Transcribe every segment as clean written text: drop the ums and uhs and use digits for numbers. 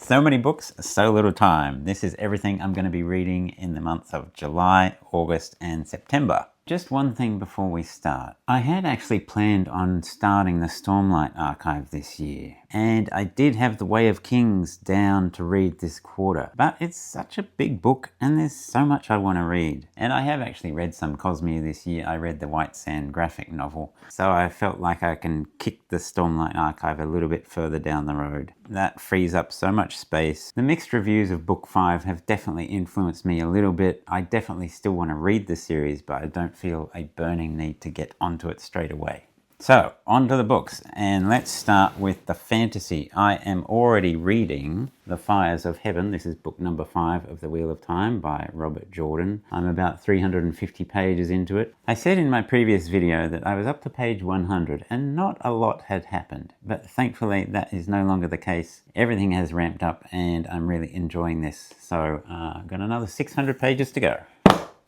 So many books, so little time. This is everything I'm going to be reading in the months of July, August and September. Just one thing before we start. I had actually planned on starting the Stormlight archive this year, and I did have The Way of Kings down to read this quarter, but it's such a big book and there's so much I want to read. And I have actually read some Cosmere this year. I read the White Sand graphic novel, so I felt like I can kick the Stormlight archive a little bit further down the road. That frees up so much space. The mixed reviews of book 5 have definitely influenced me a little bit. I definitely still want to read the series, but I don't feel a burning need to get onto it straight away. So, on to the books, and let's start with the fantasy. I am already reading The Fires of Heaven. This is book number 5 of The Wheel of Time by Robert Jordan. I'm about 350 pages into it. I said in my previous video that I was up to page 100 and not a lot had happened, but thankfully that is no longer the case. Everything has ramped up and I'm really enjoying this. So, I've got another 600 pages to go.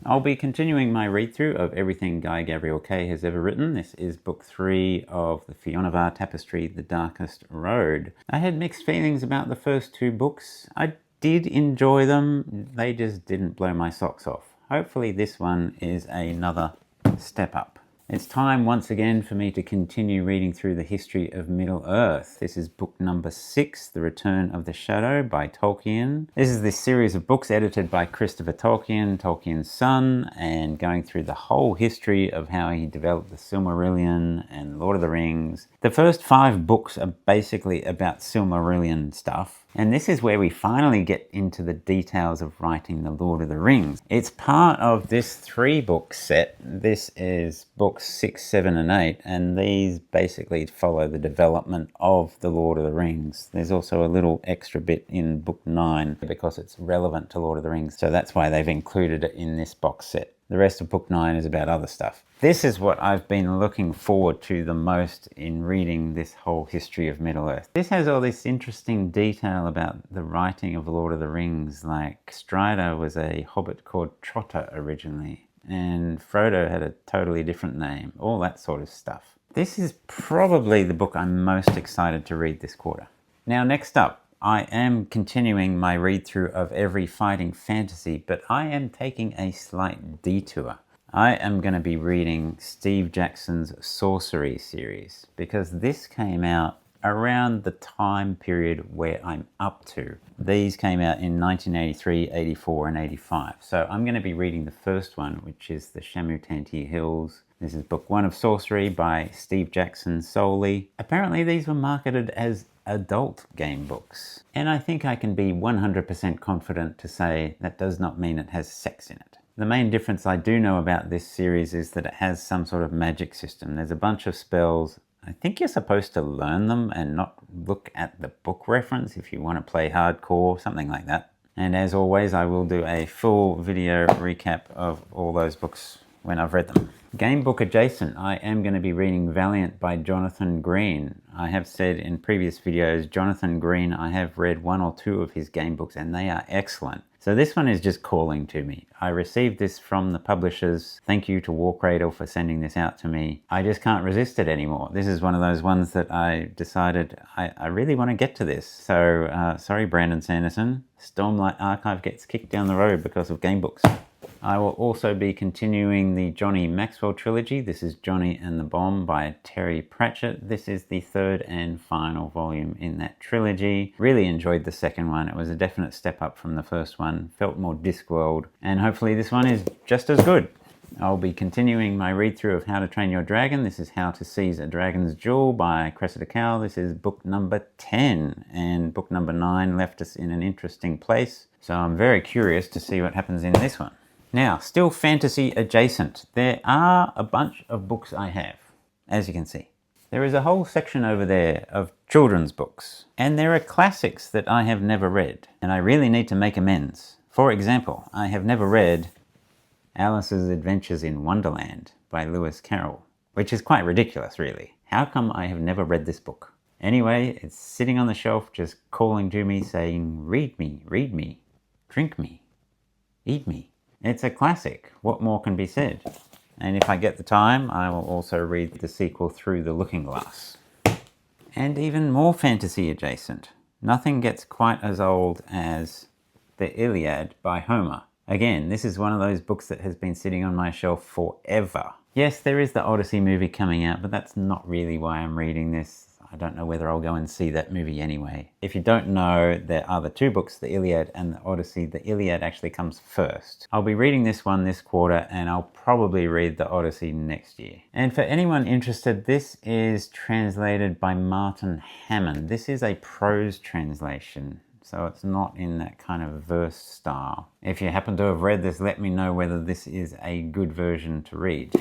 I'll be continuing my read-through of everything Guy Gavriel Kay has ever written. This is book 3 of the Fionavar Tapestry, The Darkest Road. I had mixed feelings about the first 2 books. I did enjoy them, they just didn't blow my socks off. Hopefully this one is another step up. It's time once again for me to continue reading through the history of Middle-earth. This is book number 6, The Return of the Shadow by Tolkien. This is this series of books edited by Christopher Tolkien, Tolkien's son, and going through the whole history of how he developed the Silmarillion and Lord of the Rings. The first 5 books are basically about Silmarillion stuff. And this is where we finally get into the details of writing the Lord of the Rings. It's part of this 3-book set. This is books 6, 7 and 8, and these basically follow the development of the Lord of the Rings. There's also a little extra bit in book 9 because it's relevant to Lord of the Rings, so that's why they've included it in this box set. The rest of book 9 is about other stuff. This is what I've been looking forward to the most in reading this whole history of Middle-earth. This has all this interesting detail about the writing of Lord of the Rings, like Strider was a hobbit called Trotter originally, and Frodo had a totally different name, all that sort of stuff. This is probably the book I'm most excited to read this quarter. Now next up, I am continuing my read-through of every fighting fantasy, but I am taking a slight detour. I am going to be reading Steve Jackson's Sorcery series because this came out around the time period where I'm up to. These came out in 1983, 84 and 85. So I'm going to be reading the first one, which is the Shamutanti Hills. This is book 1 of Sorcery by Steve Jackson solely. Apparently these were marketed as adult game books. And I think I can be 100% confident to say that does not mean it has sex in it. The main difference I do know about this series is that it has some sort of magic system. There's a bunch of spells. I think you're supposed to learn them and not look at the book reference if you want to play hardcore, something like that. And as always, I will do a full video recap of all those books when I've read them. Game book adjacent, I am going to be reading Valiant by Jonathan Green. I have said in previous videos, Jonathan Green, I have read 1 or 2 of his game books and they are excellent. So this one is just calling to me. I received this from the publishers. Thank you to War Cradle for sending this out to me. I just can't resist it anymore. This is one of those ones that I decided I really want to get to this. So sorry Brandon Sanderson, Stormlight Archive gets kicked down the road because of game books. I will also be continuing the Johnny Maxwell trilogy. This is Johnny and the Bomb by Terry Pratchett. This is the 3rd and final volume in that trilogy. Really enjoyed the second one. It was a definite step up from the first one. Felt more Discworld. And hopefully this one is just as good. I'll be continuing my read-through of How to Train Your Dragon. This is How to Seize a Dragon's Jewel by Cressida Cowell. This is book number 10. And book number 9 left us in an interesting place. So I'm very curious to see what happens in this one. Now, still fantasy adjacent. There are a bunch of books I have, as you can see. There is a whole section over there of children's books. And there are classics that I have never read. And I really need to make amends. For example, I have never read Alice's Adventures in Wonderland by Lewis Carroll, which is quite ridiculous, really. How come I have never read this book? Anyway, it's sitting on the shelf just calling to me saying, read me, drink me, eat me. It's a classic. What more can be said? And if I get the time, I will also read the sequel Through the Looking Glass. And even more fantasy adjacent. Nothing gets quite as old as the Iliad by Homer. Again, this is one of those books that has been sitting on my shelf forever. Yes, there is the Odyssey movie coming out, but that's not really why I'm reading this. I don't know whether I'll go and see that movie anyway. If you don't know, there are the two books, the Iliad and the Odyssey. The Iliad actually comes first. I'll be reading this one this quarter, and I'll probably read the Odyssey next year. And for anyone interested, this is translated by Martin Hammond. This is a prose translation, so it's not in that kind of verse style. If you happen to have read this, let me know whether this is a good version to read.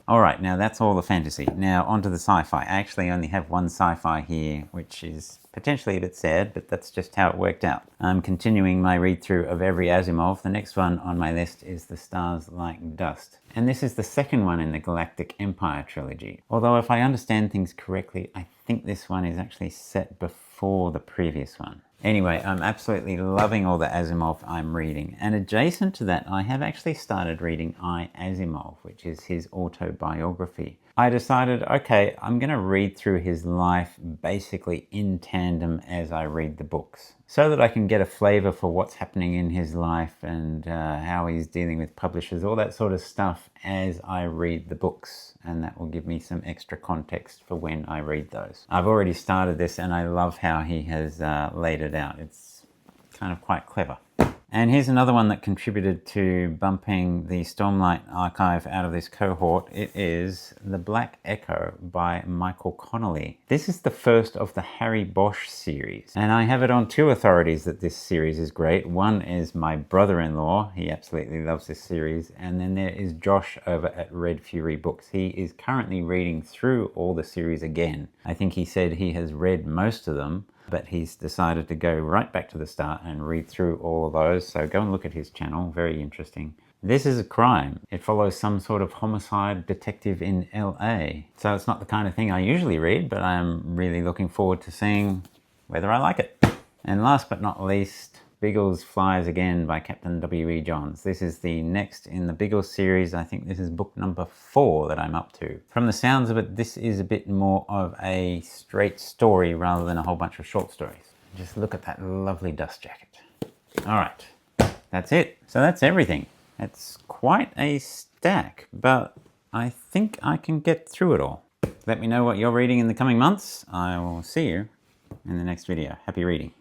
All right, now that's all the fantasy. Now onto the sci-fi. I actually only have one sci-fi here, which is potentially a bit sad, but that's just how it worked out. I'm continuing my read-through of every Asimov. The next one on my list is The Stars Like Dust. And this is the second one in the Galactic Empire trilogy. Although if I understand things correctly, I think this one is actually set before the previous one. Anyway, I'm absolutely loving all the Asimov I'm reading. And adjacent to that, I have actually started reading I, Asimov, which is his autobiography. I decided, okay, I'm going to read through his life basically in tandem as I read the books, so that I can get a flavor for what's happening in his life and how he's dealing with publishers, all that sort of stuff as I read the books. And that will give me some extra context for when I read those. I've already started this and I love how he has laid it out. It's kind of quite clever. And here's another one that contributed to bumping the Stormlight archive out of this cohort. It is The Black Echo by Michael Connelly. This is the first of the Harry Bosch series. And I have it on two authorities that this series is great. One is my brother-in-law. He absolutely loves this series. And then there is Josh over at Red Fury Books. He is currently reading through all the series again. I think he said he has read most of them, but he's decided to go right back to the start and read through all of those. So go and look at his channel, very interesting. This is a crime. It follows some sort of homicide detective in LA. So it's not the kind of thing I usually read, but I'm really looking forward to seeing whether I like it. And last but not least, Biggles Flies Again by Captain W.E. Johns. This is the next in the Biggles series. I think this is book number 4 that I'm up to. From the sounds of it, this is a bit more of a straight story rather than a whole bunch of short stories. Just look at that lovely dust jacket. All right, that's it. So that's everything. It's quite a stack, but I think I can get through it all. Let me know what you're reading in the coming months. I will see you in the next video. Happy reading.